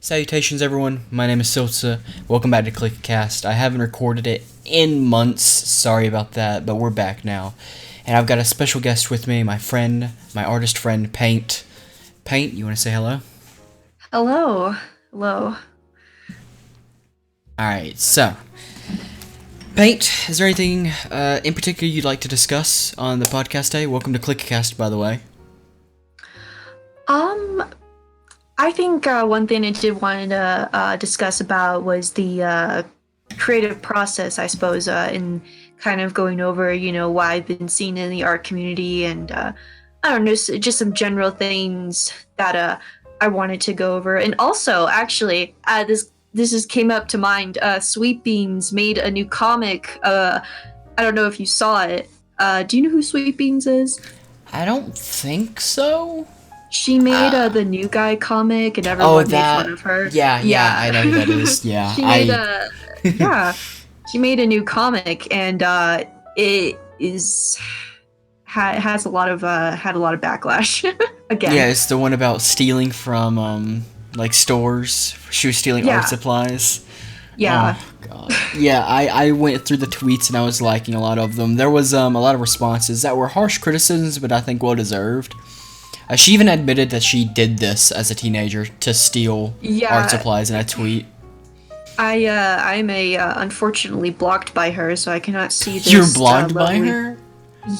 Salutations everyone, my name is Silta. Welcome back to ClickCast. I haven't recorded it in months, sorry about that, but we're back now. And I've got a special guest with me, my friend, my artist friend, Paint. Paint, you want to say hello? Hello. Hello. Alright, so, Paint, is there anything in particular you'd like to discuss on the podcast today? Welcome to ClickCast, by the way. I think one thing I did want to discuss about was the creative process, I suppose, in kind of going over, what I've been seeing in the art community and, I don't know, just some general things that I wanted to go over. And also, actually, this just came up to mind. Sweet Beans made a new comic. I don't know if you saw it. Do you know who Sweet Beans is? I don't think so. She made the New Guy comic, and everyone made fun of her. Yeah, I know who that is. Yeah, she made she made a new comic, and it is has a lot of had a lot of backlash again. Yeah, it's the one about stealing from like stores. She was stealing art supplies. Yeah. Oh god. Yeah, I went through the tweets and I was liking a lot of them. There was a lot of responses that were harsh criticisms, but I think well deserved. She even admitted that she did this as a teenager to steal art supplies in a tweet. I'm unfortunately blocked by her, so I cannot see this. You're blocked by her?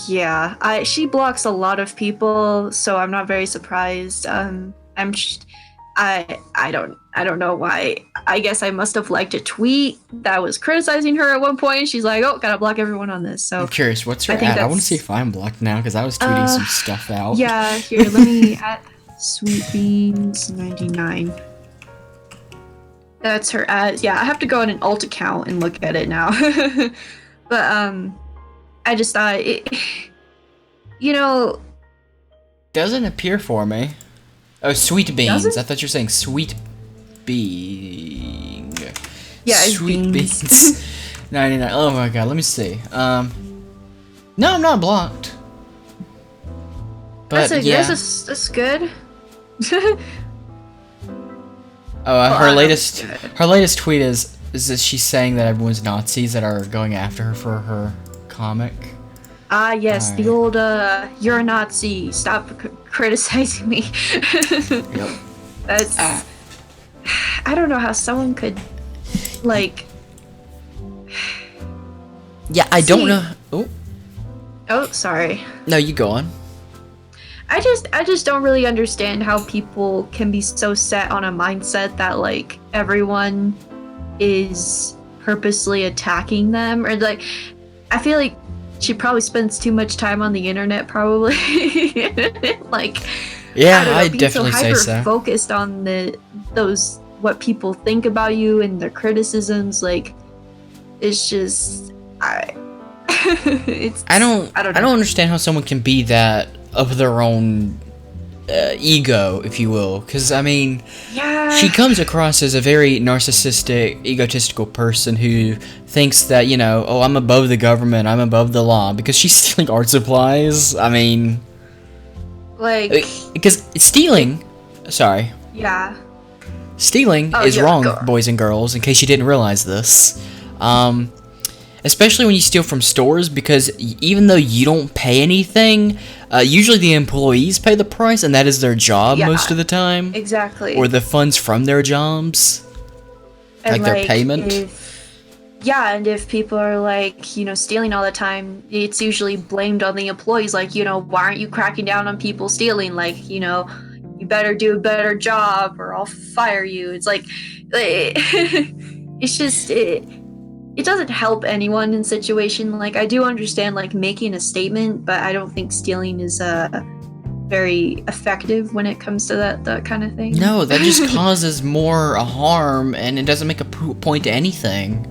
Yeah, she blocks a lot of people, so I'm not very surprised. I don't know why. I guess I must have liked a tweet that was criticizing her at one point. She's like, "Oh, gotta block everyone on this." So I'm curious, what's her ad? I want to see if I'm blocked now because I was tweeting some stuff out. Yeah, here, let me at Sweet Beans 99. That's her ad. Yeah, I have to go on an alt account and look at it now. But I just thought doesn't appear for me. Oh, Sweet Beans. Doesn't? I thought you were saying Sweet Bean. Yeah, Sweet Beans. 99. Oh my god, let me see. No, I'm not blocked. But that's good. Her latest tweet is that she's saying that everyone's Nazis that are going after her for her comic. Yes, the old you're a Nazi, stop criticizing me. Yep. That's I don't know how someone could Yeah, I don't know. Oh, sorry. No, you go on. I just don't really understand how people can be so set on a mindset that everyone is purposely attacking them, or I feel like she probably spends too much time on the internet, probably. Yeah, I'd definitely say so. Focused on those what people think about you and their criticisms, it's just I don't understand how someone can be that of their own ego, if you will, because I mean, she comes across as a very narcissistic, egotistical person who thinks that, oh, I'm above the government, I'm above the law, because she's stealing art supplies. I mean, because stealing is wrong, boys and girls, in case you didn't realize this. Especially when you steal from stores, because even though you don't pay anything, usually the employees pay the price, and that is their job most of the time. Exactly. Or the funds from their jobs, and their payment. And if people are stealing all the time, it's usually blamed on the employees. Why aren't you cracking down on people stealing? You better do a better job, or I'll fire you. It's it's just it doesn't help anyone in situation. I do understand making a statement, but I don't think stealing is very effective when it comes to that kind of thing. No, that just causes more harm, and it doesn't make a point to anything.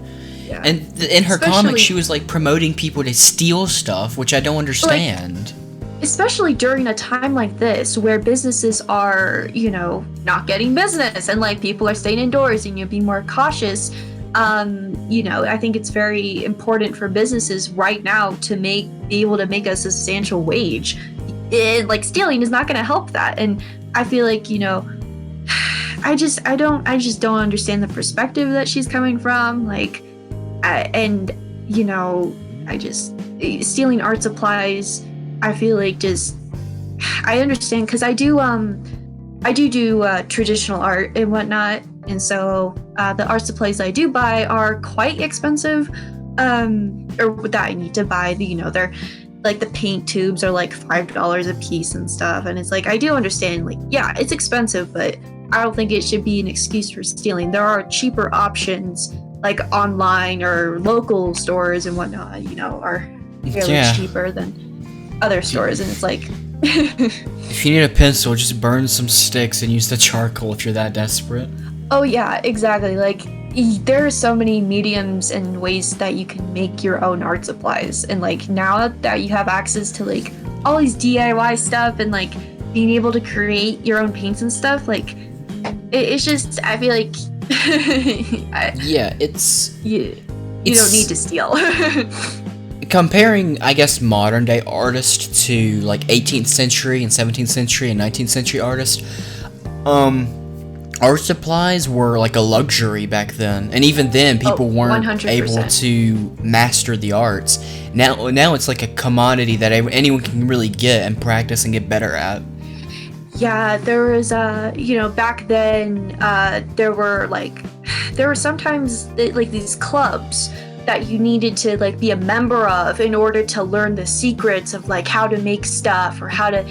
Yeah. And in her comic, she was promoting people to steal stuff, which I don't understand. Especially during a time like this, where businesses are, not getting business, and people are staying indoors, and you'll be more cautious. I think it's very important for businesses right now to be able to make a substantial wage. Stealing is not going to help that. And I feel I just don't understand the perspective that she's coming from. Like, and you know, I just stealing art supplies. I feel like just I understand because I do traditional art and whatnot, and so the art supplies I do buy are quite expensive, or that I need to buy. They're like the paint tubes are like $5 a piece and stuff, and it's like I do understand, like, yeah, it's expensive, but I don't think it should be an excuse for stealing. There are cheaper options like online or local stores and whatnot, are fairly cheaper than other stores, and it's like if you need a pencil, just burn some sticks and use the charcoal if you're that desperate. Oh yeah, exactly. Like there are so many mediums and ways that you can make your own art supplies, and like now that you have access to like all these DIY stuff and like being able to create your own paints and stuff, like it's just, I feel like you don't need to steal. Comparing, I guess, modern day artists to like 18th century and 17th century and 19th century artists, art supplies were like a luxury back then, and even then people weren't 100%. Able to master the arts. Now it's like a commodity that anyone can really get and practice and get better at. Yeah, there was back then there were sometimes like these clubs that you needed to like be a member of in order to learn the secrets of like how to make stuff or how to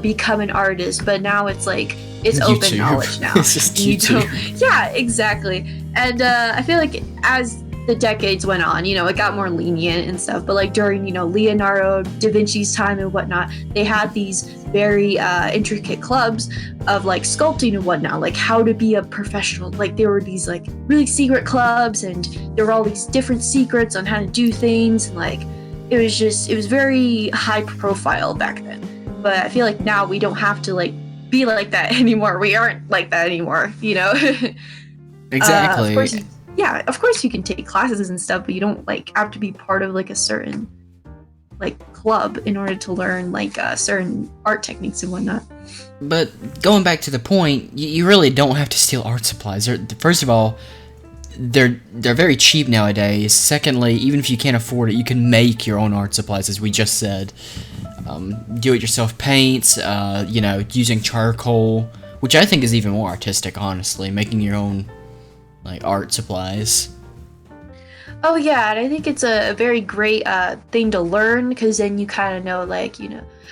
become an artist. But now it's like it's YouTube. Open knowledge now. It's just YouTube. Yeah, exactly. And I feel like as the decades went on, it got more lenient and stuff. But like during Leonardo da Vinci's time and whatnot, they had these very intricate clubs of like sculpting and whatnot, like how to be a professional. Like there were these like really secret clubs, and there were all these different secrets on how to do things, and like it was very high profile back then. But I feel like now we don't have to like be like that anymore. We aren't like that anymore, Exactly. Of course you can take classes and stuff, but you don't like have to be part of like a certain like club in order to learn like certain art techniques and whatnot. But going back to the point, you really don't have to steal art supplies. First of all, they're very cheap nowadays. Secondly, even if you can't afford it, you can make your own art supplies, as we just said. Do-it-yourself paints, using charcoal, which I think is even more artistic, honestly, making your own like art supplies. Oh yeah, and I think it's a very great thing to learn, because then you kind of know, like,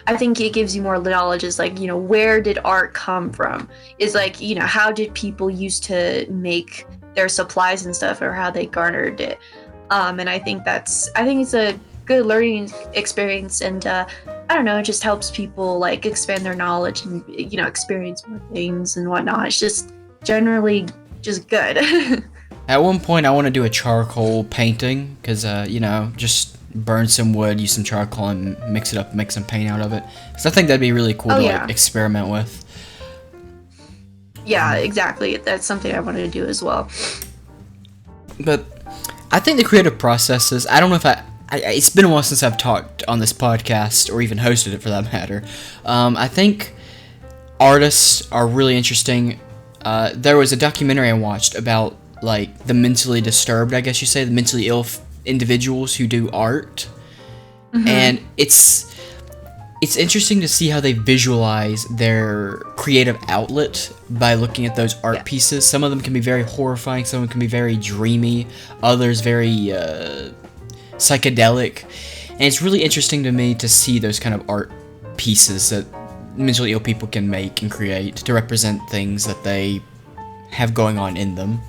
I think it gives you more knowledge. Is like, where did art come from? Is like, how did people used to make their supplies and stuff, or how they garnered it? And I think it's a good learning experience, and I don't know, it just helps people like expand their knowledge and experience more things and whatnot. It's just generally just good. At one point, I want to do a charcoal painting, because, just burn some wood, use some charcoal, and mix it up, make some paint out of it. Because I think that'd be really cool to like experiment with. Yeah, exactly. That's something I wanted to do as well. But I think the creative processes, I don't know if it's been a while since I've talked on this podcast, or even hosted it for that matter. I think artists are really interesting. There was a documentary I watched about like the mentally disturbed, I guess you say, the mentally ill individuals who do art. Mm-hmm. And it's interesting to see how they visualize their creative outlet by looking at those art pieces. Some of them can be very horrifying, some of them can be very dreamy, others very psychedelic. And it's really interesting to me to see those kind of art pieces that mentally ill people can make and create to represent things that they have going on in them.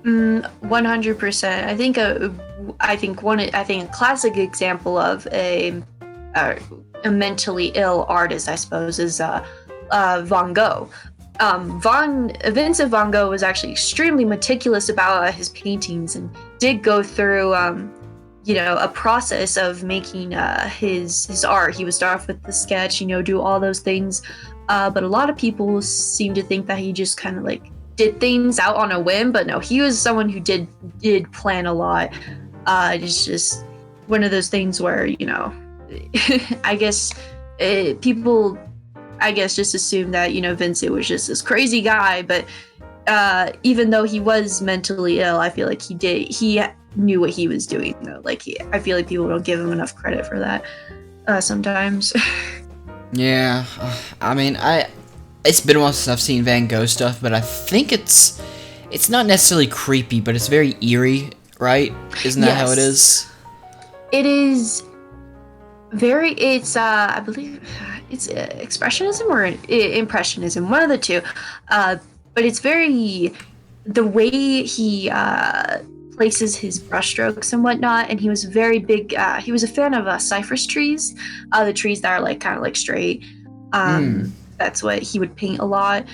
100%. I think a classic example of a mentally ill artist, I suppose, is Van Gogh. Vincent van Gogh was actually extremely meticulous about his paintings, and did go through a process of making his art. He would start off with the sketch, do all those things, but a lot of people seem to think that he just kind of like did things out on a whim. But no, he was someone who did plan a lot. It's just one of those things where I guess people just assume that Vincent was just this crazy guy, but even though he was mentally ill, I feel like he knew what he was doing though. Like I feel like people don't give him enough credit for that sometimes. Yeah, I mean, it's been a while since I've seen Van Gogh stuff, but I think it's not necessarily creepy, but it's very eerie, right? Isn't that how it is? It is very. It's I believe it's expressionism or impressionism, one of the two. But it's very the way he places his brushstrokes and whatnot. And he was very big. He was a fan of cypress trees, the trees that are like kind of like straight. That's what he would paint a lot.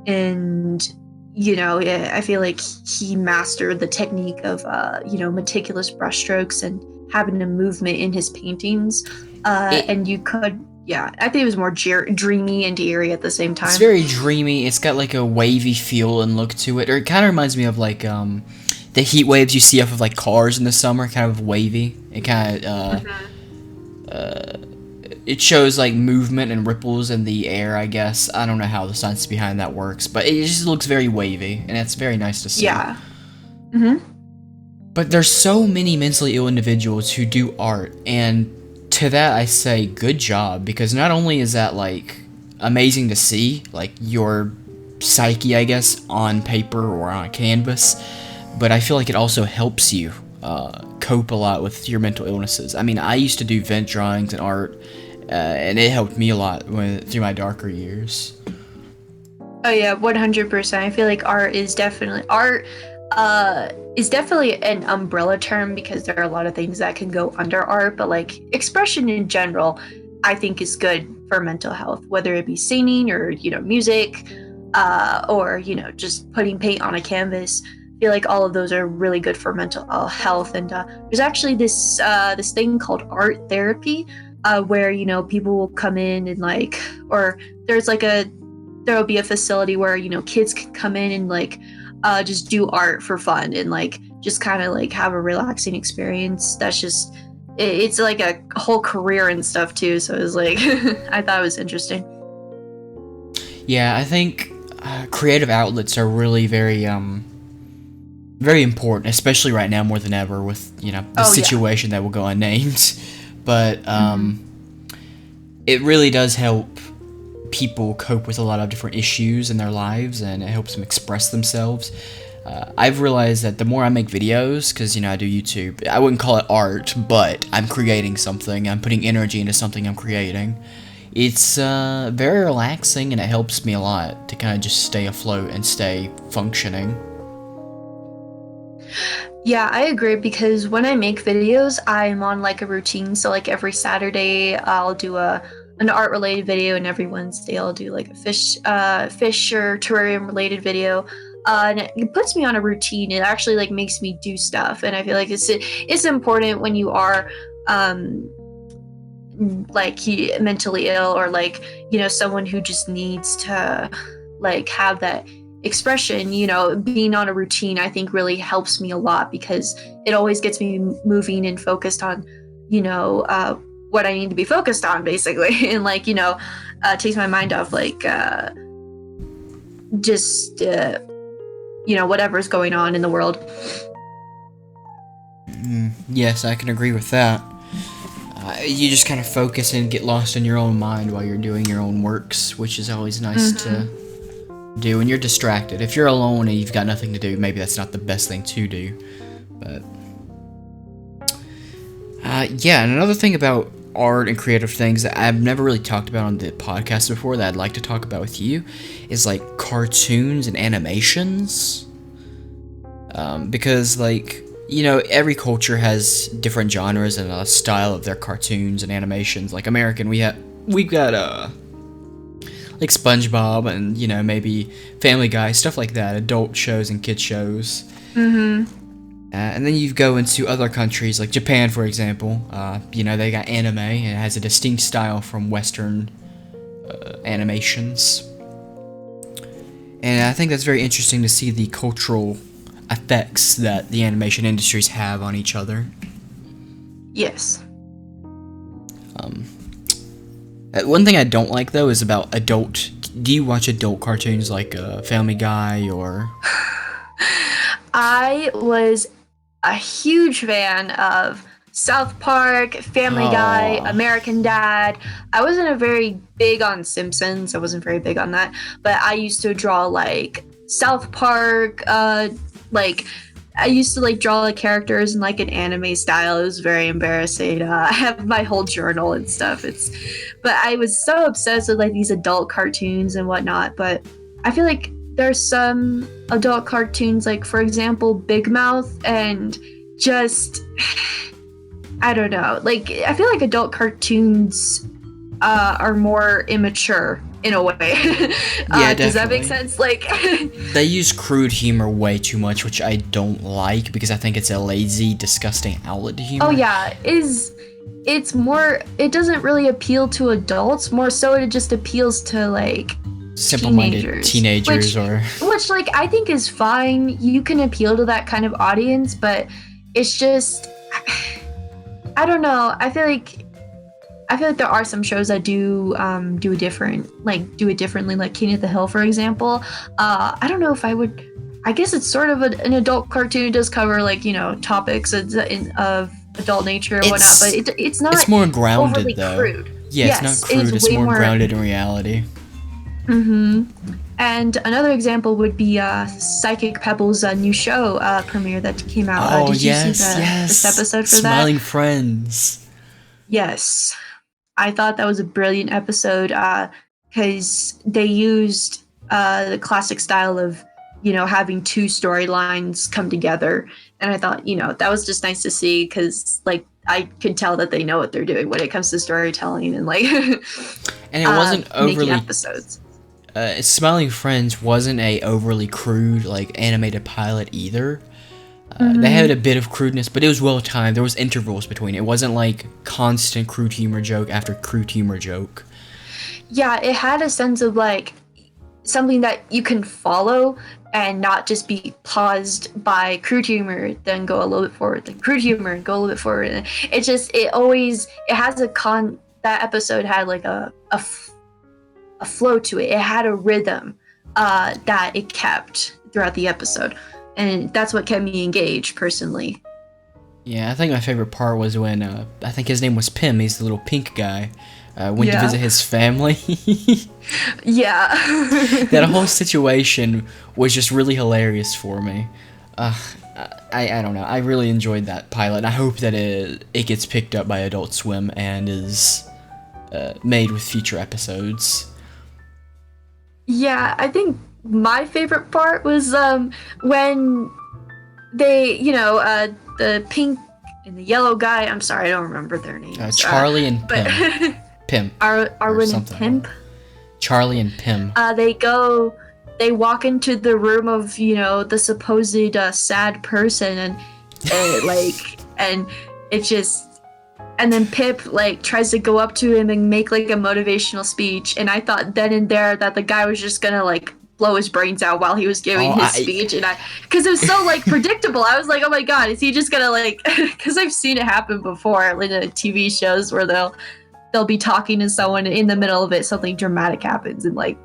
And I feel like he mastered the technique of meticulous brushstrokes and having a movement in his paintings. And you could. Yeah, I think it was more dreamy and eerie at the same time. It's very dreamy. It's got like a wavy feel and look to it. Or it kind of reminds me of like the heat waves you see off of like cars in the summer, kind of wavy. It kind of it shows like movement and ripples in the air, I guess. I don't know how the science behind that works, but it just looks very wavy, and it's very nice to see. Yeah. But there's so many mentally ill individuals who do art, and to that I say good job, because not only is that like amazing to see, like your psyche, I guess, on paper or on a canvas, but I feel like it also helps you cope a lot with your mental illnesses. I mean, I used to do vent drawings and art, and it helped me a lot through my darker years. Oh yeah, 100%. I feel like art is definitely an umbrella term, because there are a lot of things that can go under art, but like expression in general, I think is good for mental health, whether it be singing or music, or just putting paint on a canvas. I feel like all of those are really good for mental health. And there's actually this thing called art therapy, where people will come in and or there'll be a facility where kids can come in and just do art for fun and just kind of have a relaxing experience. That's just it's like a whole career and stuff too. So it was I thought it was interesting. Yeah, I think creative outlets are really very very important, especially right now more than ever with the situation that will go unnamed. But it really does help people cope with a lot of different issues in their lives, and it helps them express themselves. I've realized that the more I make videos, because I do YouTube, I wouldn't call it art, but I'm creating something. I'm putting energy into something I'm creating. It's very relaxing, and it helps me a lot to kind of just stay afloat and stay functioning. Yeah, I agree, because when I make videos, I'm on a routine. So every Saturday I'll do an art related video, and every Wednesday I'll do a fish or terrarium related video. And it puts me on a routine. It actually makes me do stuff, and I feel like it's important when you are mentally ill, or someone who just needs to have that expression. Being on a routine, I think, really helps me a lot, because it always gets me moving and focused on what I need to be focused on, basically, and takes my mind off whatever's going on in the world. Yes, I can agree with that. You just kind of focus and get lost in your own mind while you're doing your own works, which is always nice to do when you're distracted. If you're alone and you've got nothing to do, maybe that's not the best thing to do. But and another thing about art and creative things that I've never really talked about on the podcast before that I'd like to talk about with you is cartoons and animations. Because every culture has different genres and a style of their cartoons and animations. Like American, we've got SpongeBob and maybe Family Guy, stuff like that, adult shows and kid shows. And then you go into other countries, like Japan, for example. They got anime, and it has a distinct style from Western animations. And I think that's very interesting to see the cultural effects that the animation industries have on each other. Yes. One thing I don't like though is about adult. Do you watch adult cartoons like Family Guy or? I was a huge fan of South Park, Family Guy, Oh, American Dad. I wasn't a very big on Simpsons. I wasn't very big on that, but I used to draw like South Park. Like I used to like draw the characters in like an anime style. It was very embarrassing. I have my whole journal and stuff. But I was so obsessed with like these adult cartoons and whatnot. But I feel like there's some adult cartoons, like for example, Big Mouth, and just I don't know. Like I feel like adult cartoons are more immature in a way. yeah, Does that make definitely. sense? Like, They use crude humor way too much, which I don't like because I think it's a lazy, disgusting outlet to humor. oh yeah, it's more. It doesn't really appeal to adults. More so, it just appeals to like Simple-minded teenagers or which like I think is fine. You can appeal to that kind of audience, but it's just I don't know. I feel like there are some shows that do it differently, like King of the Hill, for example. I don't know if I would. I guess it's sort of an adult cartoon. It does cover like topics of adult nature and whatnot, but it's not. it's more grounded overly though. crude. Yeah, Yes, it's not it is crude. It's way more more grounded in reality. Mm-hmm. And another example would be Psychic Pebble's new show premiere that came out. Oh Did you yes, see yes. this episode for Smiling that? Friends. Yes. I thought that was a brilliant episode because they used the classic style of, having two storylines come together. And I thought, that was just nice to see because, like, I could tell that they know what they're doing when it comes to storytelling and, like, And it wasn't making overly. episodes. Smiling Friends wasn't a overly crude like animated pilot either. They had a bit of crudeness, but it was well timed. There was intervals between. It wasn't like constant crude humor joke after crude humor joke. Yeah, it had a sense of like something that you can follow and not just be paused by crude humor, then go a little bit forward, then crude humor, and go a little bit forward. And it has that episode had like a flow to it. It had a rhythm that it kept throughout the episode. And that's what kept me engaged personally. Yeah, I think my favorite part was when I think his name was Pim. He's the little pink guy. Went to visit his family. Yeah. That whole situation was just really hilarious for me. I don't know. I really enjoyed that pilot. I hope that it gets picked up by Adult Swim and is made with future episodes. Yeah, I think my favorite part was when they, the pink and the yellow guy. I'm sorry, I don't remember their names. Charlie and Pim. Pim. Arwen and Pimp. Charlie and Pim. They walk into the room of, the supposed sad person and it just, and then Pip like tries to go up to him and make like a motivational speech. And I thought then and there that the guy was just gonna like blow his brains out while he was giving his speech, and because it was so like predictable. I was like, oh my god, is he just gonna like? Because I've seen it happen before in TV shows where they'll be talking to someone and in the middle of it something dramatic happens and like.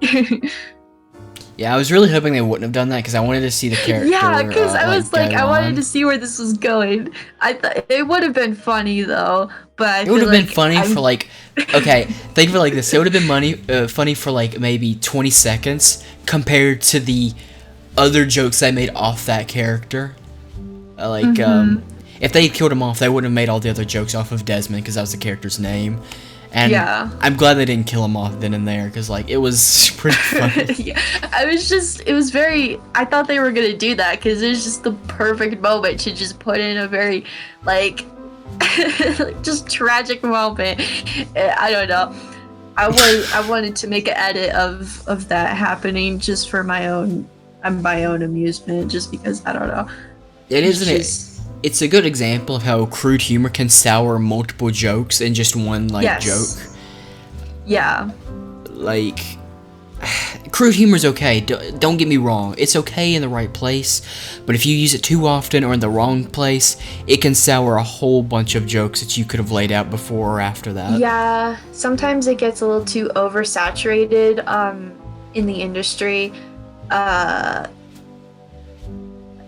Yeah, I was really hoping they wouldn't have done that because I wanted to see the character. Yeah, because I was like, I wanted to see. see where this was going. I thought it would have been funny though, but It would have been funny for like, okay, think of it like this. It would have been funny for like maybe 20 seconds compared to the other jokes I made off that character. If they killed him off, they wouldn't have made all the other jokes off of Desmond because that was the character's name. And yeah. I'm glad they didn't kill him off then and there because like it was pretty funny. Yeah, I thought they were gonna do that because it was just the perfect moment to just put in a very like just tragic moment. I don't know. I wanted to make an edit of that happening just for my own amusement, just because I don't know. It's a good example of how crude humor can sour multiple jokes in just one joke. Yeah. Like, crude humor's okay. Don't get me wrong. It's okay in the right place, but if you use it too often or in the wrong place, it can sour a whole bunch of jokes that you could have laid out before or after that. Yeah, sometimes it gets a little too oversaturated in the industry.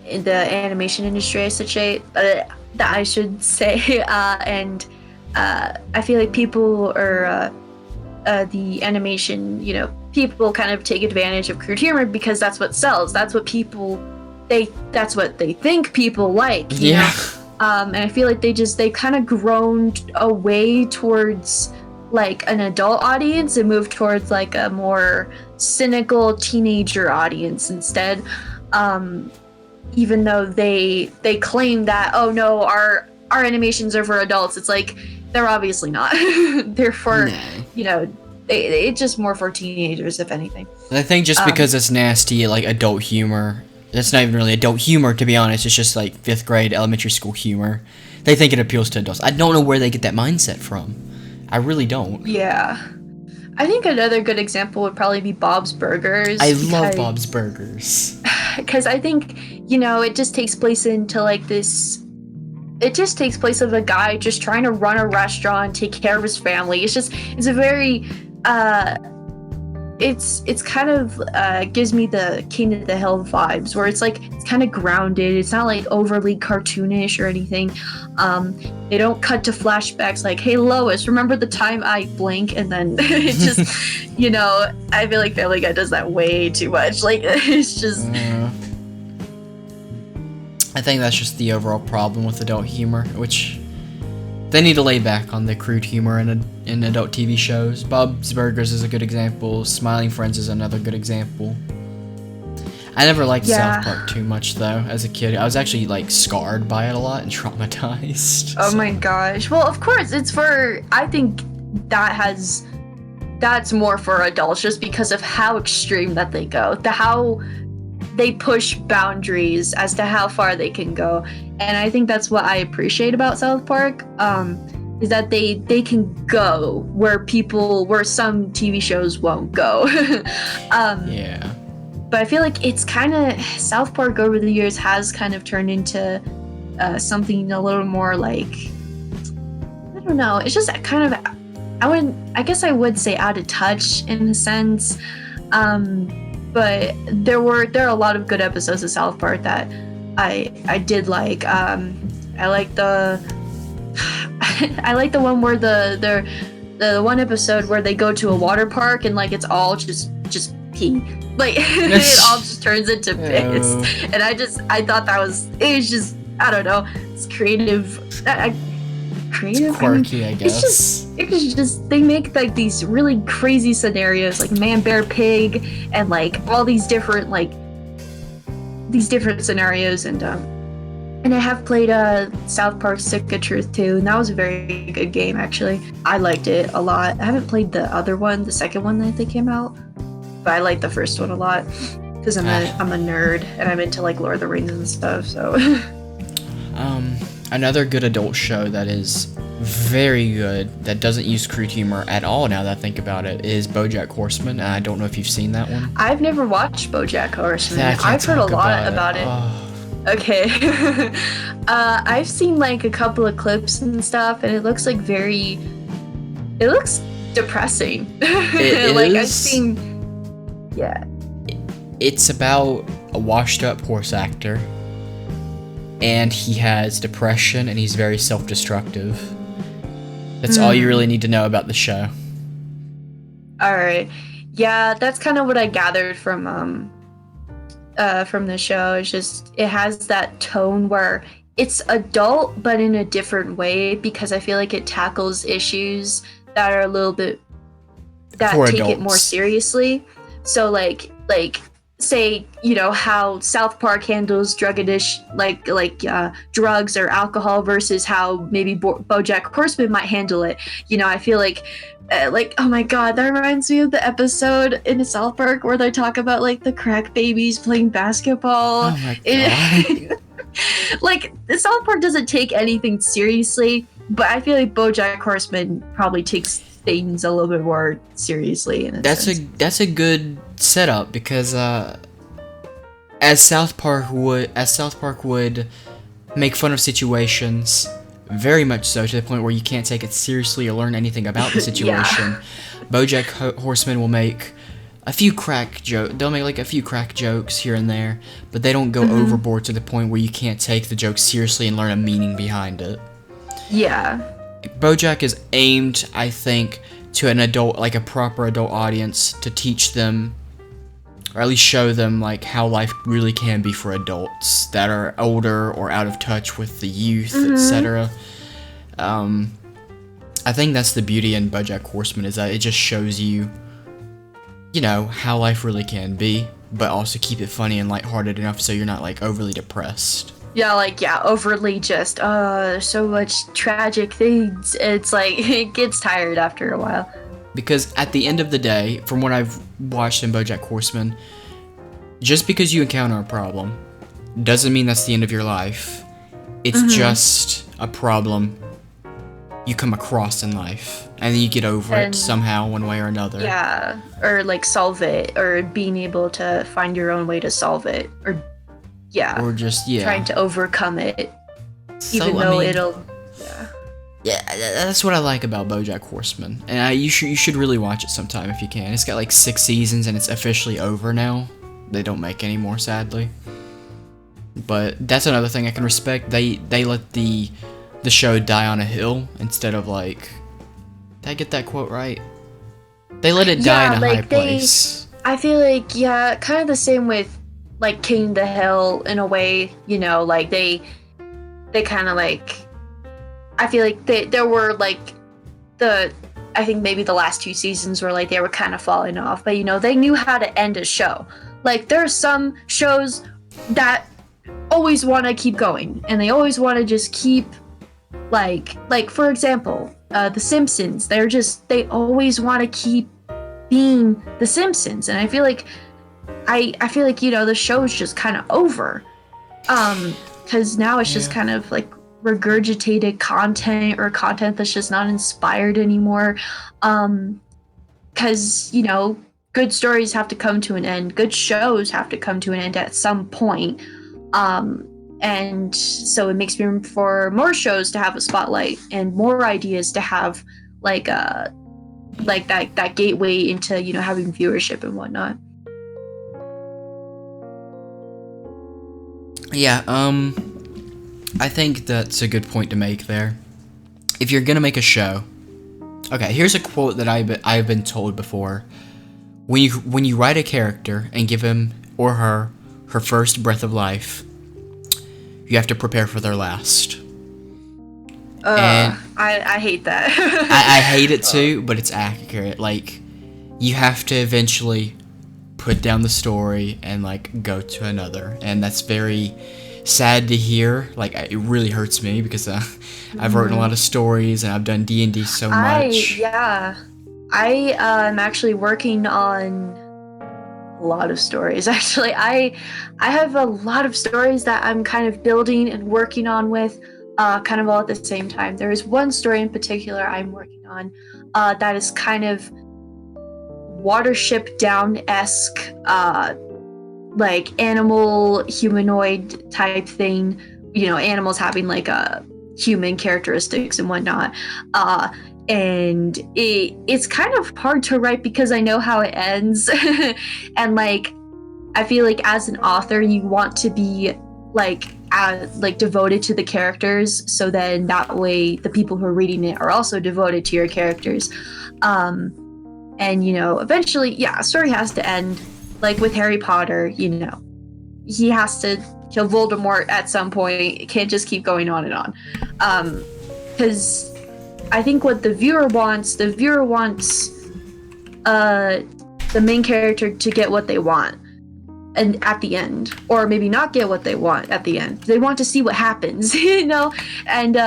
In the animation industry, I should say, and I feel like people or the animation, people kind of take advantage of crude humor because that's what sells. That's what that's what they think people like. You know? And I feel like they kind of grown away towards like an adult audience and moved towards like a more cynical teenager audience instead. Even though they claim that, oh no, our animations are for adults, it's like they're obviously not. They're for it's just more for teenagers, if anything. I think just because it's nasty, like adult humor, that's not even really adult humor, to be honest. It's just like 5th grade elementary school humor. They think it appeals to adults. I don't know where they get that mindset from. I really don't. Yeah. I think another good example would probably be Bob's Burgers. I love Bob's Burgers. Because I think, it just takes place into like this. It just takes place of a guy just trying to run a restaurant, take care of his family. It's a very, it's kind of gives me the King of the Hill vibes, where it's kind of grounded. It's not like overly cartoonish or anything. They don't cut to flashbacks like, hey Lois, remember the time I blank? And then it just, I feel like Family Guy does that way too much. Like, it's just. I think that's just the overall problem with adult humor, which they need to lay back on the crude humor in adult TV shows. Bob's Burgers is a good example. Smiling Friends is another good example. I never liked South Park too much, though, as a kid. I was actually, scarred by it a lot and traumatized. Oh my gosh. Well, of course, I think that's more for adults just because of how extreme that they go. How they push boundaries as to how far they can go. And I think that's what I appreciate about South Park, is that they can go where some TV shows won't go. Yeah. But I feel like it's kind of, South Park over the years has kind of turned into something a little more like, I don't know, it's just kind of, I guess I would say out of touch in a sense. But there are a lot of good episodes of South Park that I did like. I like the I like the one where the one episode where they go to a water park and it's all just pee. It all just turns into piss. And I thought it was just, I don't know, it's creative. Creative, it's quirky, I guess. It's just they make these really crazy scenarios, like Man, Bear, Pig, and all these different scenarios. And I have played South Park Stick of Truth too, and that was a very good game actually. I liked it a lot. I haven't played the other one, the second one that they came out, but I liked the first one a lot because I'm a nerd and I'm into Lord of the Rings and stuff. So. Another good adult show that is very good, that doesn't use crude humor at all now that I think about it, is BoJack Horseman. I don't know if you've seen that one. I've never watched BoJack Horseman. I've heard a lot about it. Oh. Okay. I've seen a couple of clips and stuff, and it looks it looks depressing. It is. I've seen, yeah. It's about a washed up horse actor. And he has depression, and he's very self-destructive. That's all you really need to know about the show. All right, yeah, that's kind of what I gathered from the show. It's just it has that tone where it's adult, but in a different way, because I feel like it tackles issues that are a little bit that For take adults. it more seriously. So say how South Park handles drug addiction, drugs or alcohol, versus how maybe BoJack Horseman might handle it. I feel like oh my god, that reminds me of the episode in South Park where they talk about the crack babies playing basketball. Oh my god. South Park doesn't take anything seriously, but I feel like BoJack Horseman probably takes things a little bit more seriously. That's a good setup because as South Park would make fun of situations, very much so to the point where you can't take it seriously or learn anything about the situation. BoJack Horseman will make a few crack jokes. They'll make like a few crack jokes here and there, but they don't go overboard to the point where you can't take the joke seriously and learn a meaning behind it. Yeah. BoJack is aimed, I think, to an adult, like a proper adult audience, to teach them, or at least show them, like, how life really can be for adults that are older or out of touch with the youth, etc. I think that's the beauty in BoJack Horseman, is that it just shows you, you know, how life really can be, but also keep it funny and lighthearted enough so you're not, like, overly depressed. Yeah, like, yeah, overly just, so much tragic things. It's like, it gets tired after a while. Because at the end of the day, from what I've watched in BoJack Horseman, just because you encounter a problem doesn't mean that's the end of your life. It's just a problem you come across in life, and then you get over it somehow, one way or another. Yeah, or like solve it, or being able to find your own way to solve it, or just trying to overcome it, even though it'll. Yeah, that's what I like about BoJack Horseman, and you should really watch it sometime if you can. It's got like 6 seasons, and it's officially over now. They don't make any more, sadly. But that's another thing I can respect. They let the show die on a hill instead of like. Did I get that quote right? They let it die in a high place. I feel like kind of the same with like King the Hill in a way. You know, like they kind of like. I feel like there were like I think maybe the last 2 seasons were like they were kind of falling off, but you know they knew how to end a show. Like there are some shows that always want to keep going, and they always want to just keep like for example, The Simpsons. They always want to keep being The Simpsons, and I feel like you know the show's just kind of over, because now it's just kind of like regurgitated content, or content that's just not inspired anymore, because you know good stories have to come to an end, good shows have to come to an end at some point, and so it makes room for more shows to have a spotlight and more ideas to have like that gateway into, you know, having viewership and whatnot. I think that's a good point to make there. If you're gonna make a show, okay, here's a quote that I've been told before. When you write a character and give him or her first breath of life, you have to prepare for their last. And I hate that. I hate it too, but it's accurate. Like, you have to eventually put down the story and like go to another, and that's very sad to hear. Like, it really hurts me because I've written a lot of stories and I've done D&D so much. I am actually working on a lot of stories. Actually, I have a lot of stories that I'm kind of building and working on with kind of all at the same time. There is one story in particular I'm working on that is kind of Watership Down-esque, like animal humanoid type thing, you know, animals having like human characteristics and whatnot, and it's kind of hard to write because I know how it ends. And like I feel like as an author you want to be like devoted to the characters, so then that way the people who are reading it are also devoted to your characters, and you know eventually a story has to end. Like with Harry Potter, you know, he has to kill Voldemort at some point. It can't just keep going on and on. Because I think what the viewer wants the main character to get what they want, and at the end, or maybe not get what they want at the end. They want to see what happens, you know? And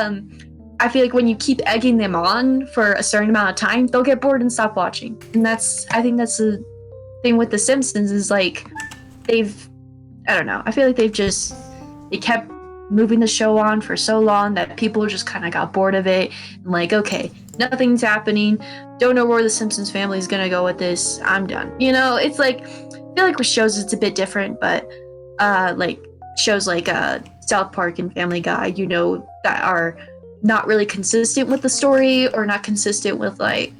I feel like when you keep egging them on for a certain amount of time, they'll get bored and stop watching. And I think that's the thing with The Simpsons, is like I feel like they kept moving the show on for so long that people just kind of got bored of it, and like, okay, nothing's happening. Don't know where the Simpsons family is gonna go with this. I'm done. You know, it's like I feel like with shows it's a bit different, but like shows like South Park and Family Guy, you know, that are not really consistent with the story or not consistent with like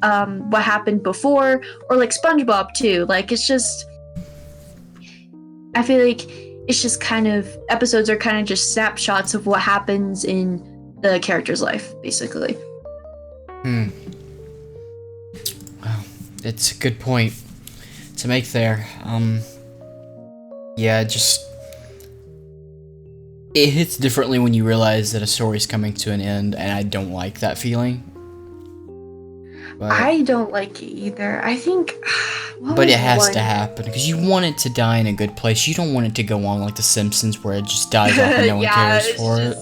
what happened before, or like SpongeBob too. Like it's just, I feel like it's just kind of episodes are kind of just snapshots of what happens in the character's life, basically. Wow, it's a good point to make there. Yeah, it hits differently when you realize that a story's coming to an end, and I don't like that feeling. But, I don't like it either. I think, but it has to happen because you want it to die in a good place. You don't want it to go on like The Simpsons, where it just dies off and no one cares for it.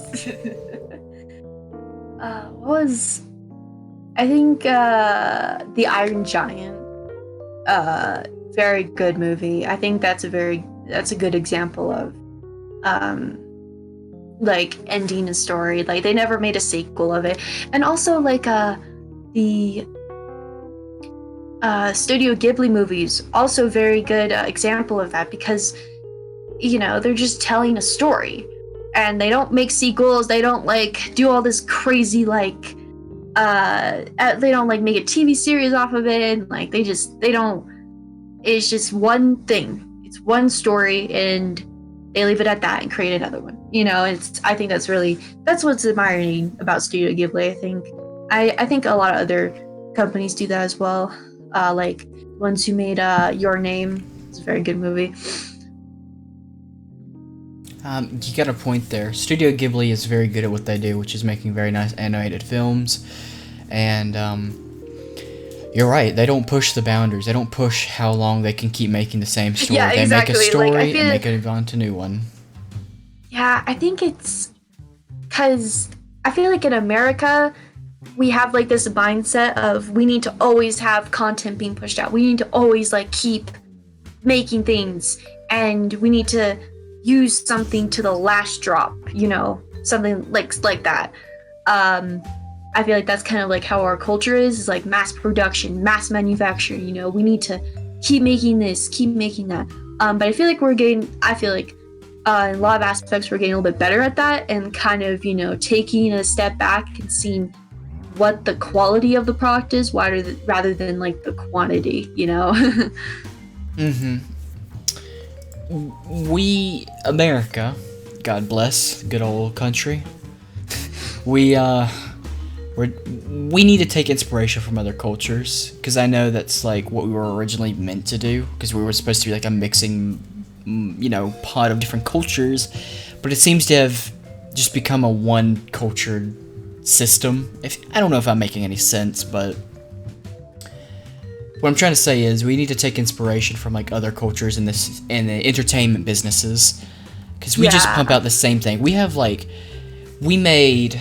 What was? I think The Iron Giant. Very good movie. I think that's a good example of like ending a story. Like they never made a sequel of it. And also like the Studio Ghibli movies, also very good example of that, because you know, they're just telling a story and they don't make sequels. They don't like do all this crazy like they don't like make a TV series off of it, and like they don't, it's just one thing, it's one story, and they leave it at that and create another one. You know, I think that's what's admiring about Studio Ghibli. I think a lot of other companies do that as well. Like ones who made Your Name. It's a very good movie. You got a point there. Studio Ghibli is very good at what they do, which is making very nice animated films. And you're right, they don't push the boundaries. They don't push how long they can keep making the same story. Yeah, exactly. They make a story and make it on to a new one. Yeah, I think it's because I feel like in America, we have like this mindset of we need to always have content being pushed out. We need to always like keep making things, and we need to use something to the last drop, you know, something like that. I feel like that's kind of like how our culture is like mass production, mass manufacturing, you know, we need to keep making this, keep making that. But I feel like in a lot of aspects, we're getting a little bit better at that, and kind of, you know, taking a step back and seeing what the quality of the product is rather than like the quantity, you know? We, America, God bless, good old country, we need to take inspiration from other cultures, because I know that's like what we were originally meant to do, because we were supposed to be like a mixing, you know, pot of different cultures, but it seems to have just become a one cultured system. I don't know if I'm making any sense, but what I'm trying to say is we need to take inspiration from like other cultures in the entertainment businesses, because we just pump out the same thing. We made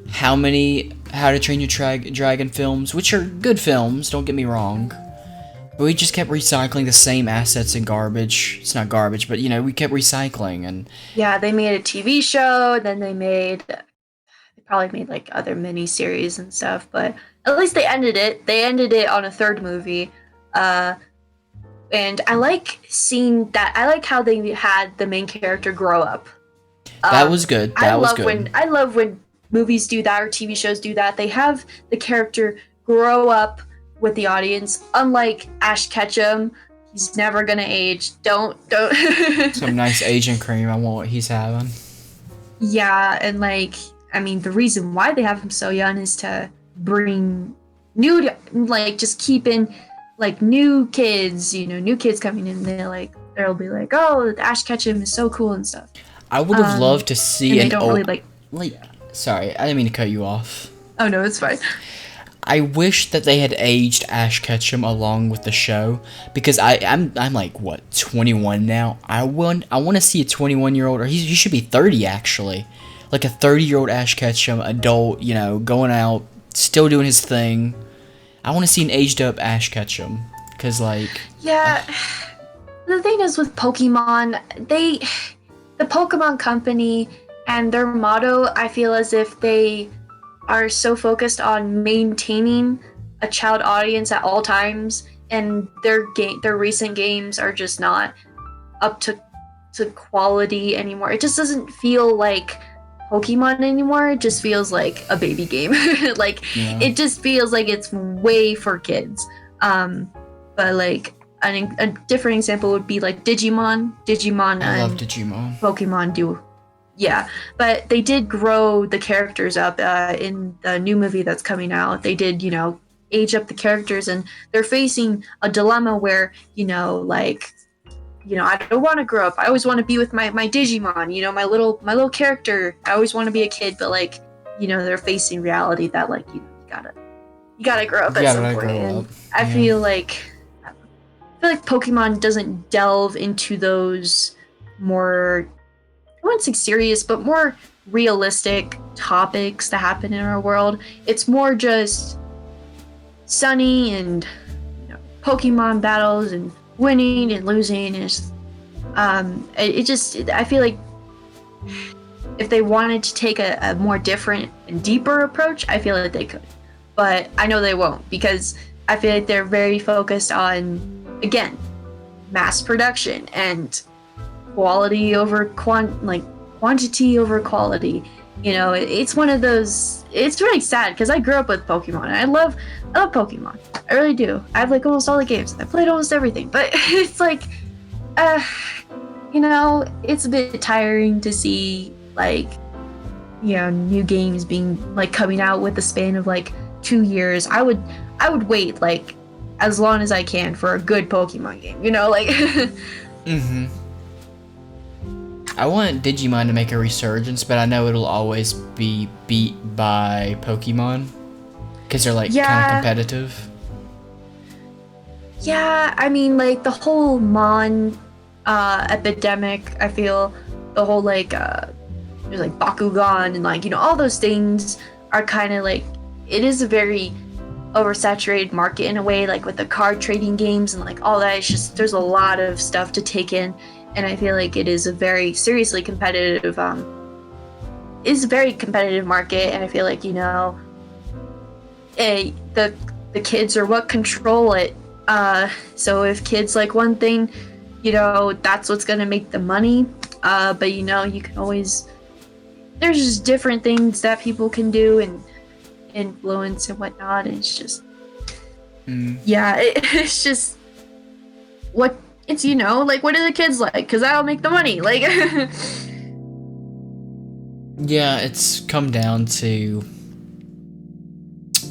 how many How to Train Your Dragon films, which are good films, don't get me wrong, but we just kept recycling the same assets and garbage. It's not garbage, but you know, we kept recycling. And yeah, they made a TV show, then they probably made like other mini series and stuff, but at least they ended it on a third movie. And I like seeing that. I like how they had the main character grow up. That was good. I love when movies do that or TV shows do that. They have the character grow up with the audience. Unlike Ash Ketchum, he's never gonna age. Don't. Some nice aging cream. I want what he's having. Yeah, and like, I mean, the reason why they have him so young is to bring new, like, just keeping like new kids, you know, new kids coming in. They'll be like, oh, Ash Ketchum is so cool and stuff. I would have loved to see an old. Really sorry, I didn't mean to cut you off. Oh no, it's fine. I wish that they had aged Ash Ketchum along with the show, because I'm like, what, 21 now? I want to see a 21-year-old, or he should be 30 actually, like a 30-year-old Ash Ketchum, adult, you know, going out, still doing his thing. I want to see an aged up Ash Ketchum, because like, yeah, the thing is with Pokemon, the Pokemon company and their motto, I feel as if they are so focused on maintaining a child audience at all times, and their recent games are just not up to quality anymore. It just doesn't feel like Pokemon anymore. It just feels like a baby game. Like it just feels like it's way for kids. But like a different example would be like Digimon. I love Digimon. Pokemon do. Yeah, but they did grow the characters up in the new movie that's coming out. They did, age up the characters, and they're facing a dilemma where, I don't want to grow up. I always want to be with my Digimon, my little character. I always want to be a kid, but like, they're facing reality that like you gotta grow up at some point. And I feel like Pokemon doesn't delve into those more, I wouldn't say serious, but more realistic topics that happen in our world. It's more just sunny and Pokemon battles and winning and losing. And I feel like if they wanted to take a more different and deeper approach, I feel like they could. But I know they won't, because I feel like they're very focused on, again, mass production and quality over quantity over quality. It's one of those. It's really sad because I grew up with Pokemon and I love Pokemon. I really do. I have like almost all the games. I played almost everything, but it's like, it's a bit tiring to see like, new games being like coming out with the span of like 2 years. I would wait like as long as I can for a good Pokemon game. Like. Mm-hmm. I want Digimon to make a resurgence, but I know it'll always be beat by Pokemon because they're like kind of competitive. Yeah, I mean, like the whole Mon epidemic. I feel the whole like there's like Bakugan and like all those things are kind of like, it is a very oversaturated market in a way, like with the card trading games and like all that. It's just, there's a lot of stuff to take in. And I feel like it is a very seriously competitive, market. And I feel like, the kids are what control it. So if kids like one thing, that's what's going to make the money. But, you can always, there's just different things that people can do and influence and whatnot. And it's just, it's just what, it's, like, what are the kids like? Because that'll make the money. Like, yeah, it's come down to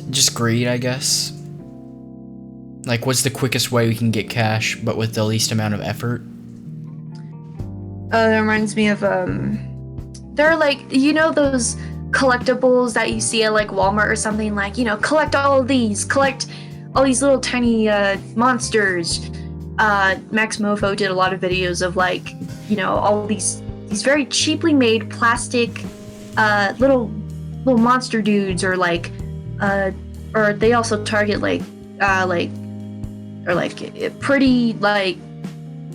just greed, I guess. Like, what's the quickest way we can get cash, but with the least amount of effort? That reminds me of, there are, like, those collectibles that you see at, like, Walmart or something, like, collect all these little tiny, monsters. Max Mofo did a lot of videos of like, all these very cheaply made plastic little monster dudes, or like or they also target pretty like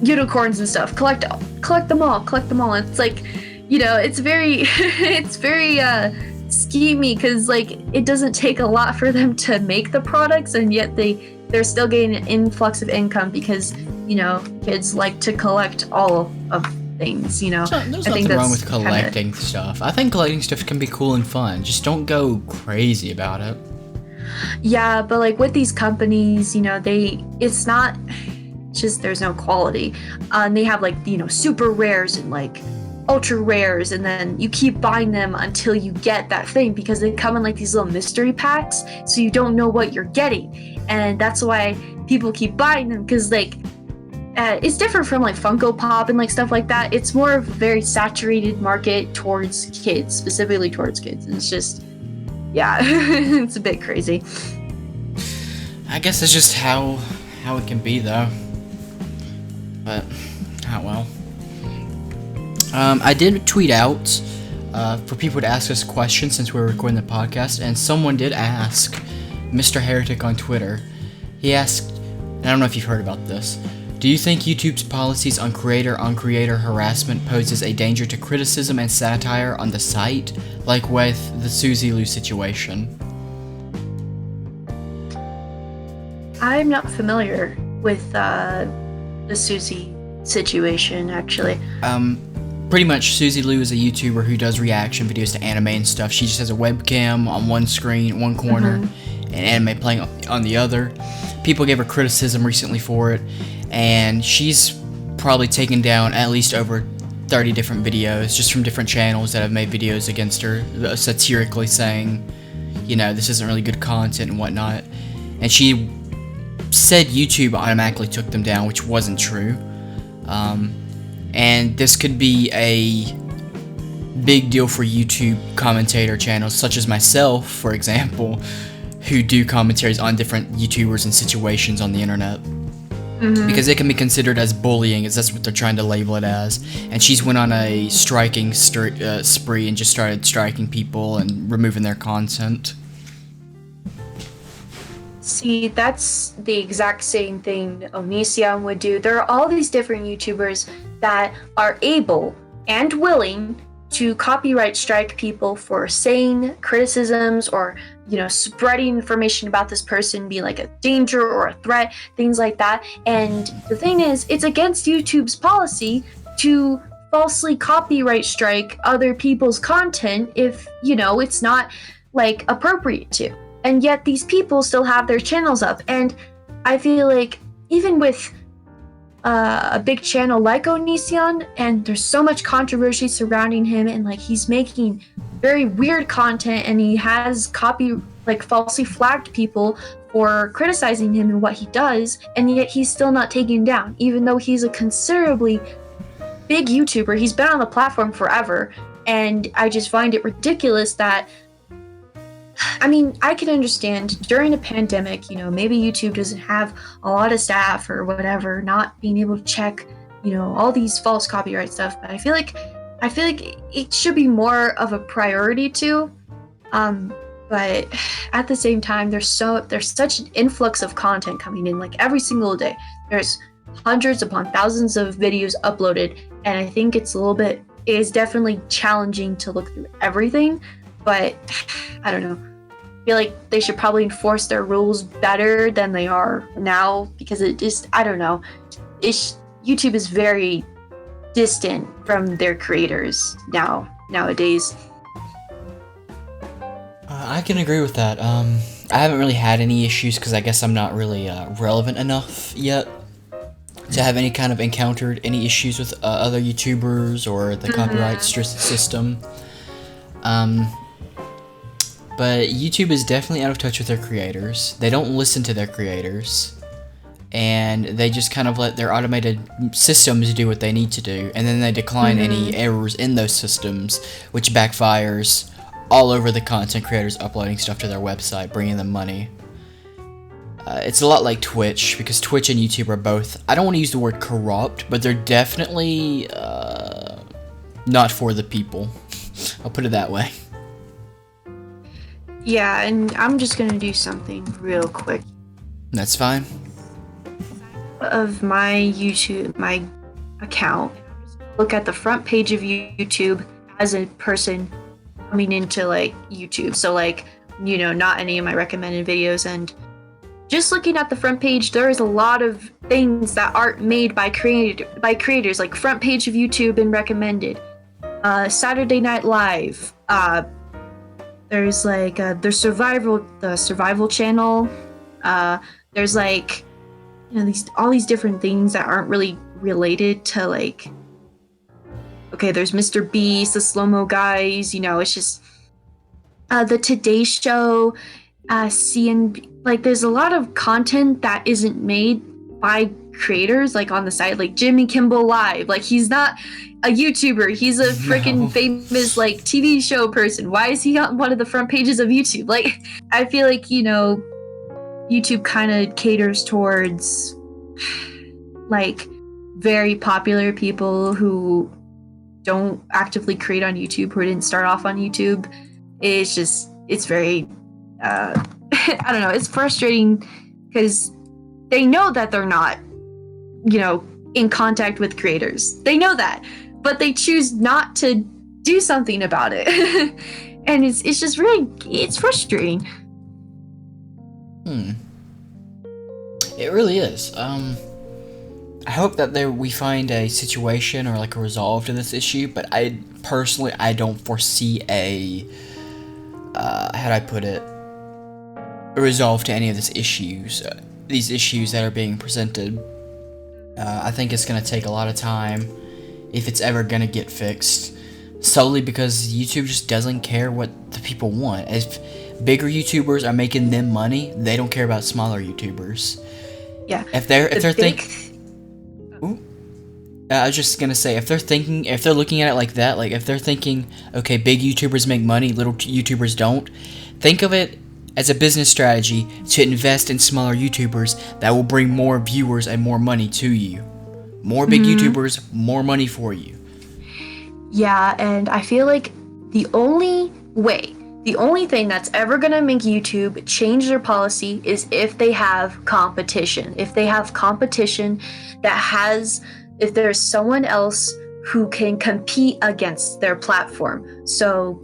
unicorns and stuff. Collect them all. It's like, it's very it's very schemy, because like it doesn't take a lot for them to make the products, and yet they're still getting an influx of income because, kids like to collect all of things, There's nothing wrong with collecting stuff. I think collecting stuff can be cool and fun. Just don't go crazy about it. Yeah, but like with these companies, it's not just, there's no quality. They have like, super rares and like ultra rares, and then you keep buying them until you get that thing, because they come in like these little mystery packs, so you don't know what you're getting. And that's why people keep buying them, because like it's different from like Funko Pop and like stuff like that. It's more of a very saturated market towards kids, specifically towards kids. And it's just, yeah, it's a bit crazy. I guess it's just how it can be, though. But, oh well. I did tweet out for people to ask us questions since we were recording the podcast, and someone did ask Mr. Heretic on Twitter. He asked, and I don't know if you've heard about this, Do you think YouTube's policies on creator-on-creator harassment poses a danger to criticism and satire on the site, like with the Suzy Lou situation? I'm not familiar with the Suzy situation, actually. Pretty much Suzy Lou is a YouTuber who does reaction videos to anime and stuff. She just has a webcam on one screen, one corner, and anime playing on the other. People gave her criticism recently for it, and she's probably taken down at least over 30 different videos just from different channels that have made videos against her, satirically saying, you know, this isn't really good content and whatnot. And she said YouTube automatically took them down, which wasn't true. And this could be a big deal for YouTube commentator channels such as myself, for example, who do commentaries on different YouTubers and situations on the internet. Because it can be considered as bullying, as that's what they're trying to label it as. And she's went on a striking spree and just started striking people and removing their content. See, that's the exact same thing Onision would do. There are all these different YouTubers that are able and willing to copyright strike people for saying criticisms or, you know, spreading information about this person being like a danger or a threat, things like that. And the thing is, it's against YouTube's policy to falsely copyright strike other people's content if, you know, it's not like appropriate to. And yet these people still have their channels up. And I feel like even with a big channel like Onision, and there's so much controversy surrounding him, and like he's making very weird content, and he has falsely flagged people for criticizing him and what he does, and yet he's still not taken down, even though he's a considerably big YouTuber. He's been on the platform forever, and I just find it ridiculous that, I mean, I can understand during a pandemic, you know, maybe YouTube doesn't have a lot of staff or whatever, not being able to check, you know, all these false copyright stuff. But I feel like it should be more of a priority too. But at the same time, there's such an influx of content coming in, like every single day. There's hundreds upon thousands of videos uploaded, and I think it is definitely challenging to look through everything. But I don't know. I feel like they should probably enforce their rules better than they are now, because it just, I don't know. YouTube is very distant from their creators nowadays. I can agree with that. I haven't really had any issues because I guess I'm not really relevant enough yet to have any kind of encountered any issues with other YouTubers or the copyright system. But YouTube is definitely out of touch with their creators. They don't listen to their creators, and they just kind of let their automated systems do what they need to do, and then they decline any errors in those systems, which backfires all over the content creators uploading stuff to their website, bringing them money. It's a lot like Twitch, because Twitch and YouTube are both, I don't want to use the word corrupt, but they're definitely not for the people. I'll put it that way. Yeah, and I'm just gonna do something real quick. That's fine. Of my account, look at the front page of YouTube as a person coming into like YouTube. So like, you know, not any of my recommended videos, and just looking at the front page, there is a lot of things that aren't made by creators, like front page of YouTube and recommended. Saturday Night Live. There's like the survival channel. There's like, you know, all these different things that aren't really related to like. Okay, there's Mr. Beast, the slow-mo guys. You know, it's just the Today Show. CNB, like there's a lot of content that isn't made by creators like on the site, like Jimmy Kimmel Live. Like he's not a YouTuber, he's a freaking famous like TV show person. Why is he on one of the front pages of YouTube? Like I feel like, you know, YouTube kind of caters towards like very popular people who don't actively create on YouTube, who didn't start off on YouTube. It's very I don't know, it's frustrating because they know that they're not in contact with creators. They know that, but they choose not to do something about it. And it's just really, it's frustrating. It really is. I hope that we find a situation or like a resolve to this issue, but I personally don't foresee how do I put it, a resolve to any of these issues that are being presented. I think it's gonna take a lot of time if it's ever gonna get fixed, solely because YouTube just doesn't care what the people want. If bigger YouTubers are making them money, they don't care about smaller YouTubers. Yeah. If they're I was just gonna say, if they're looking at it like that, like if they're thinking, okay, big YouTubers make money, little YouTubers don't, think of it as a business strategy to invest in smaller YouTubers that will bring more viewers and more money to you. More big YouTubers, more money for you. Yeah, and I feel like the only thing that's ever gonna make YouTube change their policy is if they have competition. If they have competition if there's someone else who can compete against their platform. So,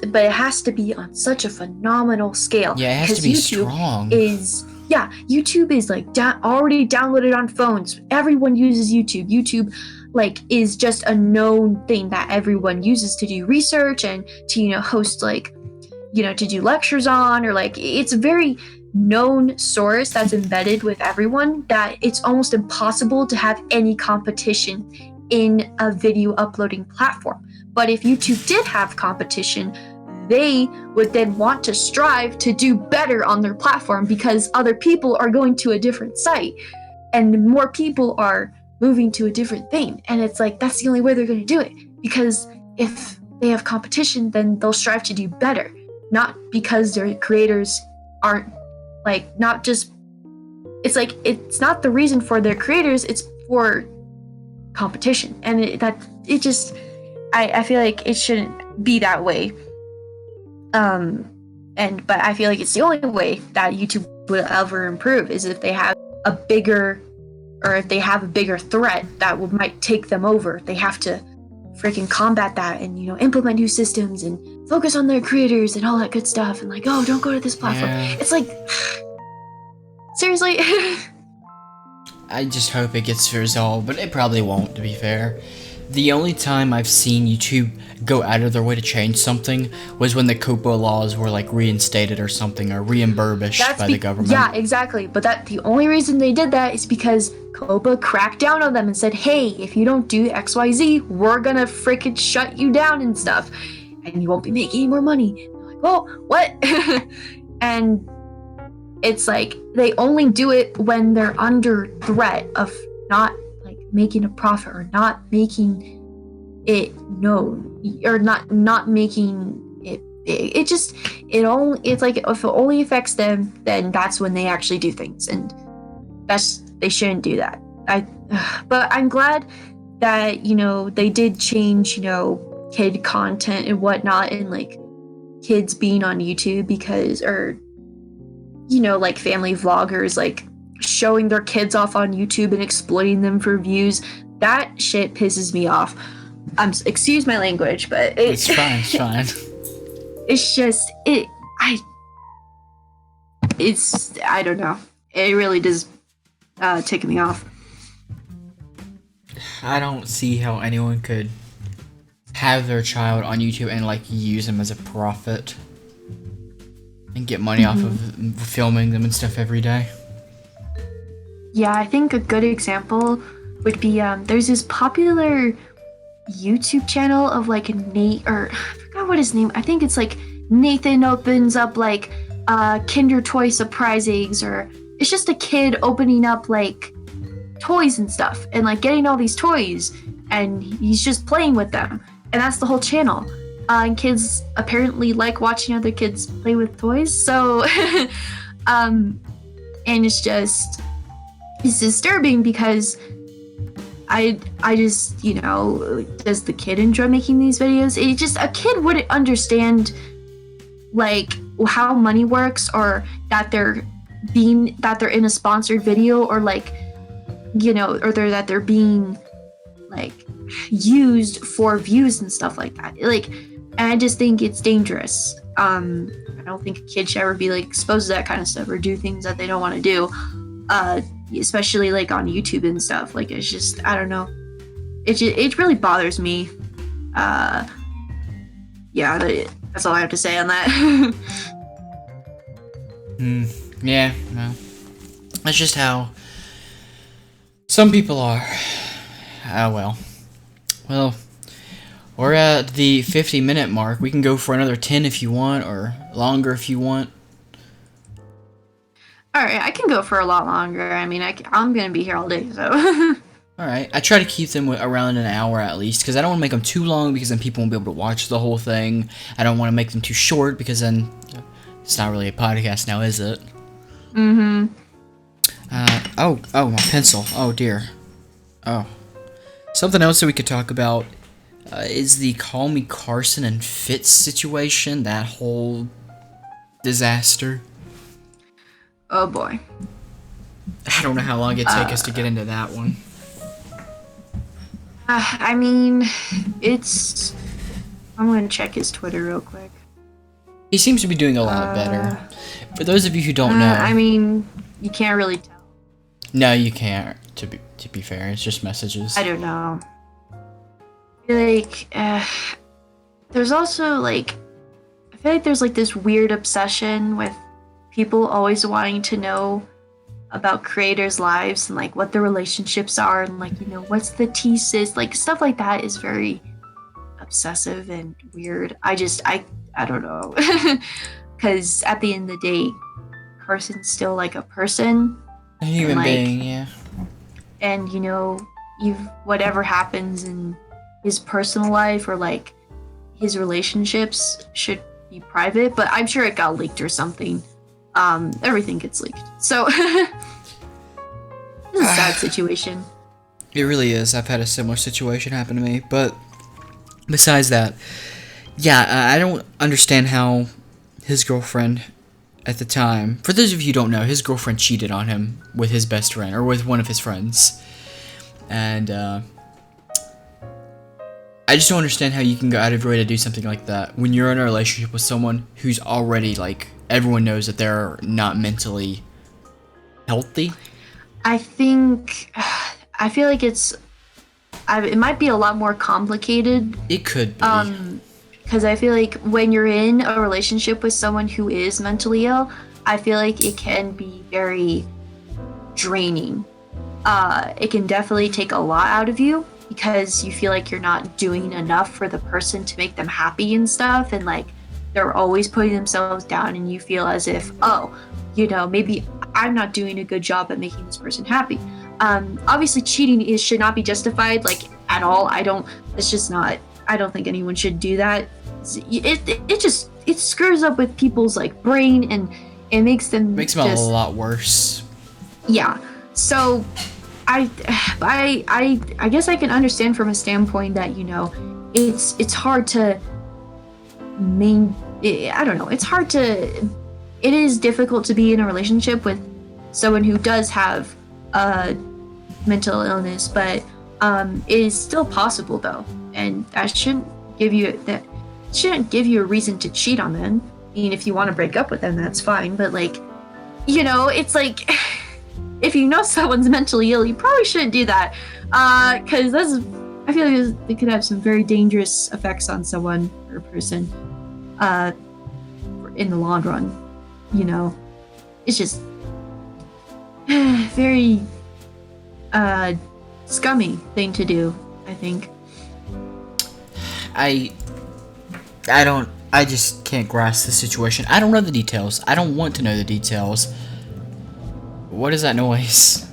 but it has to be on such a phenomenal scale. Yeah, it has to be strong. YouTube is like already downloaded on phones. Everyone uses YouTube. YouTube like is just a known thing that everyone uses to do research and to host to do lectures on, or like it's a very known source that's embedded with everyone, that it's almost impossible to have any competition in a video uploading platform. But if YouTube did have competition, they would then want to strive to do better on their platform, because other people are going to a different site and more people are moving to a different thing. And it's like, that's the only way they're going to do it, because if they have competition, then they'll strive to do better, not because their creators aren't not just, it's like, it's not the reason for their creators, it's for competition. And I feel like it shouldn't be that way. But I feel like it's the only way that YouTube will ever improve is if they have a bigger threat that might take them over. They have to freaking combat that and implement new systems and focus on their creators and all that good stuff, and like, oh, don't go to this platform. Yeah. It's like, seriously. I just hope it gets resolved, but it probably won't, to be fair. The only time I've seen YouTube go out of their way to change something was when the COPPA laws were like reinstated or something, or reimbursed by the government. Yeah, exactly. But the only reason they did that is because COPPA cracked down on them and said, hey, if you don't do XYZ, we're gonna freaking shut you down and stuff, and you won't be making any more money. They're like, oh, what? And it's like, they only do it when they're under threat of not making a profit, or not making it known, or not making it big. It's like, if it only affects them, then that's when they actually do things, and they shouldn't do that. But I'm glad that they did change kid content and whatnot, and like kids being on YouTube, because like family vloggers like showing their kids off on YouTube and exploiting them for views. That shit pisses me off. Excuse my language, but it's fine. It's just I don't know. It really does tick me off. I don't see how anyone could have their child on YouTube and like use them as a profit and get money off of filming them and stuff every day. Yeah, I think a good example would be there's this popular YouTube channel of like Nate, or I forgot what his name. I think it's like Nathan opens up like Kinder Toy surprise eggs, or it's just a kid opening up like toys and stuff and like getting all these toys, and he's just playing with them, and that's the whole channel. And kids apparently like watching other kids play with toys, so and it's disturbing, because I just, does the kid enjoy making these videos? A kid wouldn't understand like how money works, or that they're in a sponsored video, or like or they're being like used for views and stuff like that. Like, and I just think it's dangerous. I don't think a kid should ever be like exposed to that kind of stuff or do things that they don't want to do. Especially like on YouTube and stuff. Like, it's just, I don't know. It really bothers me. Yeah, that's all I have to say on that. Yeah, well, that's just how some people are. Well, we're at the 50-minute mark. We can go for another 10 if you want, or longer if you want. Alright, I can go for a lot longer. I mean, I'm gonna be here all day, so... Alright, I try to keep them around an hour at least, because I don't want to make them too long, because then people won't be able to watch the whole thing. I don't want to make them too short, because then it's not really a podcast now, is it? Mm-hmm. Oh, my pencil. Oh, dear. Oh. Something else that we could talk about is the Call Me Carson and Fitz situation, that whole disaster. Oh, boy. I don't know how long it'd take us to get into that one. I mean, I'm gonna check his Twitter real quick. He seems to be doing a lot better. For those of you who don't know... I mean, you can't really tell. No, you can't, to be fair. It's just messages. I don't know. Like, there's also, like... I feel like there's, like, this weird obsession with people always wanting to know about creators' lives and like what their relationships are and like, what's the thesis, like stuff like that is very obsessive and weird. I don't know. Because at the end of the day, Carson's still like a person, a human being, yeah. And whatever happens in his personal life or like his relationships should be private, but I'm sure it got leaked or something. Everything gets leaked. So, it's a sad situation. It really is. I've had a similar situation happen to me. But besides that, yeah, I don't understand how his girlfriend at the time, for those of you who don't know, his girlfriend cheated on him with his best friend, or with one of his friends. And, I just don't understand how you can go out of your way to do something like that when you're in a relationship with someone who's already, like, everyone knows that they're not mentally healthy. I feel like it might be a lot more complicated. It could be. Because I feel like when you're in a relationship with someone who is mentally ill, I feel like it can be very draining. It can definitely take a lot out of you because you feel like you're not doing enough for the person to make them happy and stuff, and like they're always putting themselves down, and you feel as if, maybe I'm not doing a good job at making this person happy. Obviously cheating should not be justified, like, at all. I don't think anyone should do that. It screws up with people's like brain, and it makes them a lot worse. Yeah. So I guess I can understand from a standpoint that, it's hard to it is difficult to be in a relationship with someone who does have mental illness, but it is still possible though, and that shouldn't give you a reason to cheat on them. I mean, if you want to break up with them, that's fine, but like, it's like, if you know someone's mentally ill, you probably shouldn't do that, because I feel like it could have some very dangerous effects on someone or a person in the long run. It's just very scummy thing to do, I think. I just can't grasp the situation. I don't know the details. I don't want to know the details. What is that noise?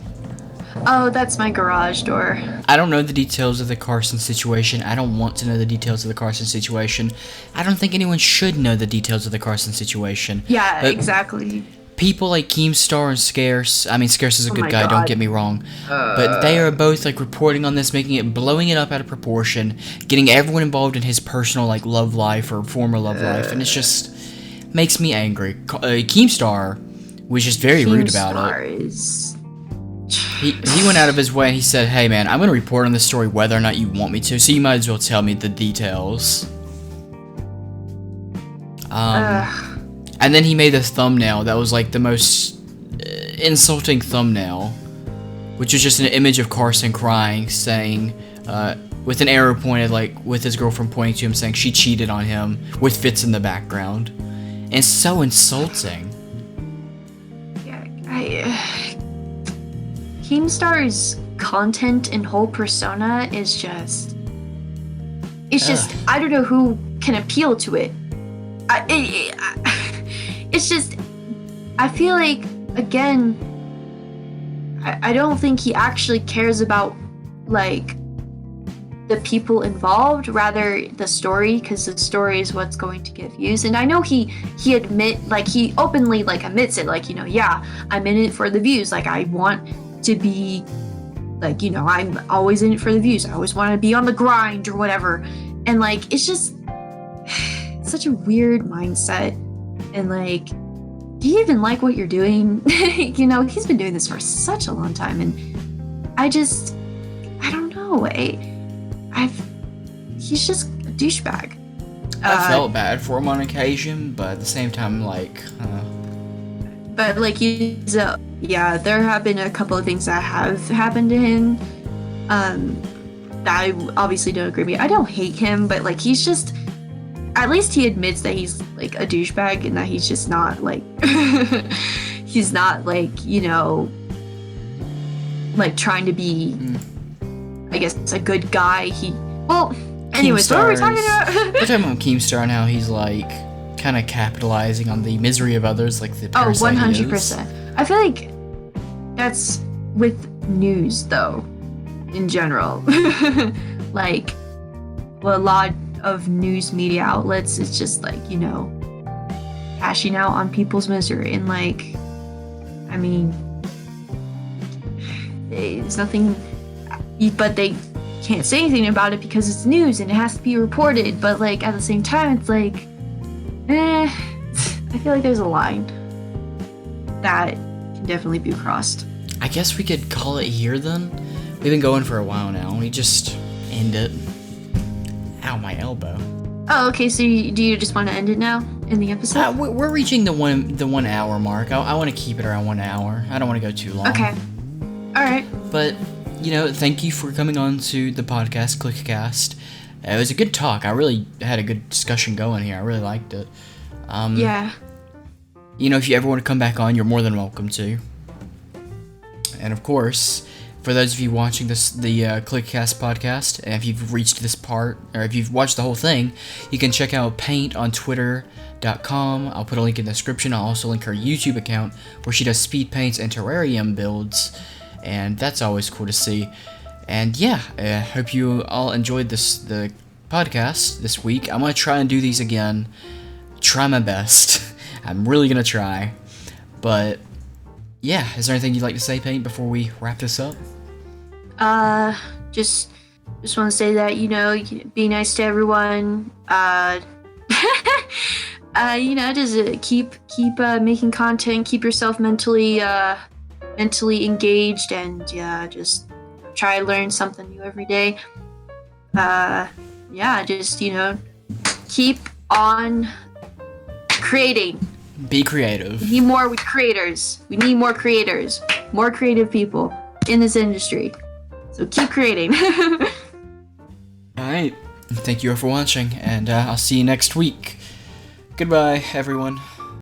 Oh, that's my garage door. I don't know the details of the Carson situation. I don't want to know the details of the Carson situation. I don't think anyone should know the details of the Carson situation. Yeah, but exactly. People like Keemstar and Scarce, I mean, Scarce is a good guy, don't get me wrong, but they are both like reporting on this, blowing it up out of proportion, getting everyone involved in his personal like love life or former love life, and it's just makes me angry. Keemstar was just very rude about it. He went out of his way and he said, "Hey man, I'm gonna report on this story whether or not you want me to, so you might as well tell me the details." And then he made a thumbnail that was like the most insulting thumbnail, which was just an image of Carson crying, saying, with an arrow pointed, like with his girlfriend pointing to him, saying she cheated on him, with Fitz in the background. And it's so insulting. Yeah, Keemstar's content and whole persona is just... It's just, I don't know who can appeal to it. It's just, I feel like, again, I don't think he actually cares about, like, the people involved, rather the story, because the story is what's going to get views. And I know he openly, like, admits it, like, yeah, I'm in it for the views, like, I want to be, like, I'm always in it for the views, I always want to be on the grind or whatever. And, like, it's just such a weird mindset. And, like, do you even like what you're doing? He's been doing this for such a long time, and I don't know. He's just a douchebag. I felt bad for him on occasion, but at the same time, like... But, like, yeah, there have been a couple of things that have happened to him that I obviously don't agree with. I don't hate him, but, like, he's just... At least he admits that he's, like, a douchebag, and that he's just not, like... he's not, like, like, trying to be, I guess, a good guy. Anyways, what are we talking about? We're talking about Keemstar and how he's, like, kind of capitalizing on the misery of others, like the parasite. 100%. I feel like that's with news, though, in general. Like, well, a lot of news media outlets, it's just like, cashing out on people's misery. And, like, I mean, there's nothing, but they can't say anything about it because it's news and it has to be reported. But, like, at the same time, it's like, I feel like there's a line that can definitely be crossed. I guess we could call it here then. We've been going for a while now. We just end it. Ow, my elbow. Oh, okay. So do you just want to end it now in the episode? We're reaching the 1 hour mark. I want to keep it around 1 hour. I don't want to go too long. Okay. All right. But thank you for coming on to the podcast, Clickcast. It was a good talk. I really had a good discussion going here. I really liked it. Yeah. If you ever want to come back on, you're more than welcome to. And of course, for those of you watching the Clickcast podcast, and if you've reached this part, or if you've watched the whole thing, you can check out Paint on Twitter.com. I'll put a link in the description. I'll also link her YouTube account, where she does speed paints and terrarium builds, and that's always cool to see. And yeah, I hope you all enjoyed the podcast this week. I'm going to try and do these again. Try my best. I'm really going to try. But yeah, is there anything you'd like to say, Paint, before we wrap this up? Just want to say that, be nice to everyone. Just keep making content, keep yourself mentally engaged, and just try to learn something new every day. Just keep on creating. Be creative. We need more creators. We need more creators. More creative people in this industry. So keep creating. Alright. Thank you all for watching, and I'll see you next week. Goodbye, everyone.